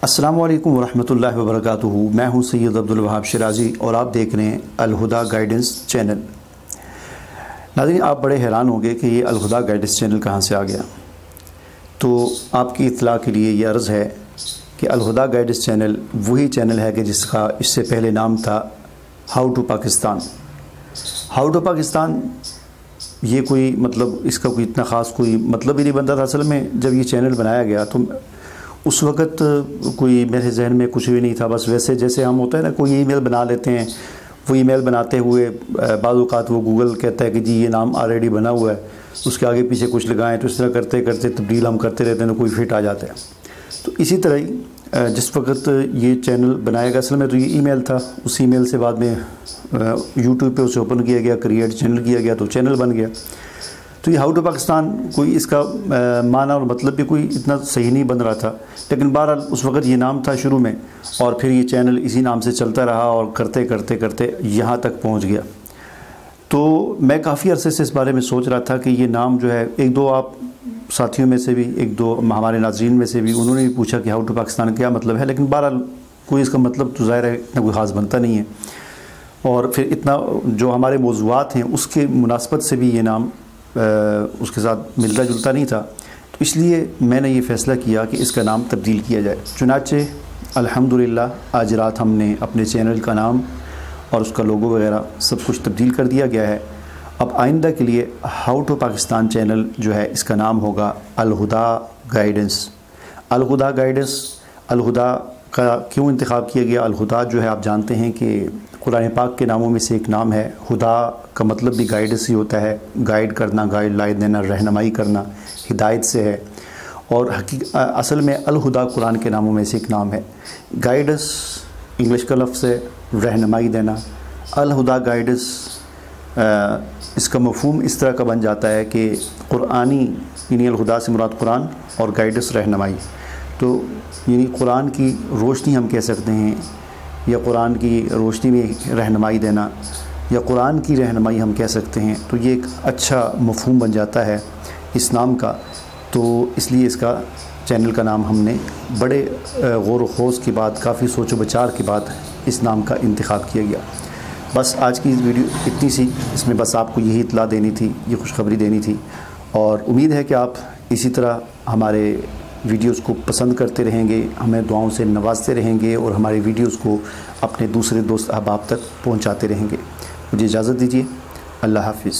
अस्सलामु अलैकुम वरहमतुल्लाहि वबरकातुहू। मैं हूं सैयद अब्दुल वहाब शिराजी और आप देख रहे हैं अल-हुदा गाइडेंस चैनल। नाज़रीन, आप बड़े हैरान होंगे कि ये अल-हुदा गाइडेंस चैनल कहां से आ गया। तो आपकी इत्तला के लिए ये अर्ज़ है कि अल-हुदा गाइडेंस चैनल वही चैनल है कि जिसका इससे पहले नाम था how to Pakistan. How to Pakistan ये कोई इसका कोई इतना ख़ास कोई मतलब ही नहीं बनता था। असल में जब ये चैनल बनाया गया तो उस वक़्त कोई मेरे जहन में कुछ भी नहीं था। बस वैसे जैसे हम होता है ना, कोई ईमेल बना लेते हैं, वो ईमेल बनाते हुए बाज़ औक़ात वो गूगल कहता है कि जी ये नाम ऑलरेडी बना हुआ है, उसके आगे पीछे कुछ लगाएं, तो इस तरह करते करते तब्दील हम करते रहते हैं तो कोई फिट आ जाता है। तो इसी तरह ही जिस वक़्त ये चैनल बनाया गया, असल में तो ये ईमेल था, उस ईमेल से बाद में यूट्यूब पे उसे ओपन किया गया, क्रिएट चैनल किया गया तो चैनल बन गया। तो ये हाउ टू पाकिस्तान कोई इसका माना और मतलब भी कोई इतना सही नहीं बन रहा था, लेकिन बहरहाल उस वक़्त ये नाम था शुरू में, और फिर ये चैनल इसी नाम से चलता रहा और करते करते करते यहाँ तक पहुँच गया। तो मैं काफ़ी अरसे से इस बारे में सोच रहा था कि ये नाम जो है, एक दो आप साथियों में से भी, एक दो हमारे नाज़रीन में से भी, उन्होंने भी पूछा कि हाउ टू पाकिस्तान क्या मतलब है, लेकिन बहरहाल कोई इसका मतलब तो ज़ाहिर है इतना कोई ख़ास बनता नहीं है, और फिर इतना जो हमारे मौज़ूआत हैं उसके मुनासबत से भी ये नाम उसके साथ मिलता जुलता नहीं था। तो इसलिए मैंने ये फ़ैसला किया कि इसका नाम तब्दील किया जाए। चुनाचे अल्हम्दुलिल्लाह आज रात हमने अपने चैनल का नाम और उसका लोगो वगैरह सब कुछ तब्दील कर दिया गया है। अब आइंदा के लिए हाउ टू पाकिस्तान चैनल जो है, इसका नाम होगा अल-हुदा गाइडेंस। अल-हुदा गाइडेंस, अल-हुदा का क्यों इंतखाब किया गया? अल-हुदा जो है आप जानते हैं कि कुरान पाक के नामों में से एक नाम है। हुदा का मतलब भी गाइडेंस ही होता है, गाइड करना, गाइडलाइन देना, रहनुमाई करना, हिदायत से है। और असल में अल-हुदा कुरान के नामों में से एक नाम है। गाइडेंस इंग्लिश का लफ्ज़ है, रहनुमाई देना। अल-हुदा गाइडेंस इसका मफ़हूम इस तरह का बन जाता है कि कुरानी, यानी अल-हुदा से मुराद कुरान और गाइडेंस रहनुमाई, तो यानी कुरान की रोशनी हम कह सकते हैं, या कुरान की रोशनी में रहनुमाई देना, या कुरान की रहनुमाई हम कह सकते हैं। तो ये एक अच्छा मफ़हूम बन जाता है इस नाम का। तो इसलिए इसका चैनल का नाम हमने बड़े गौर व खोज के बाद, काफ़ी सोच विचार के बाद इस नाम का इंतखाब किया गया। बस आज की वीडियो इतनी सी, इसमें बस आपको यही इत्तला देनी थी, ये खुशखबरी देनी थी, और उम्मीद है कि आप इसी तरह हमारे वीडियोस को पसंद करते रहेंगे, हमें दुआओं से नवाजते रहेंगे और हमारे वीडियोस को अपने दूसरे दोस्त अहबाब तक पहुंचाते रहेंगे। मुझे इजाज़त दीजिए। अल्लाह हाफ़िज़।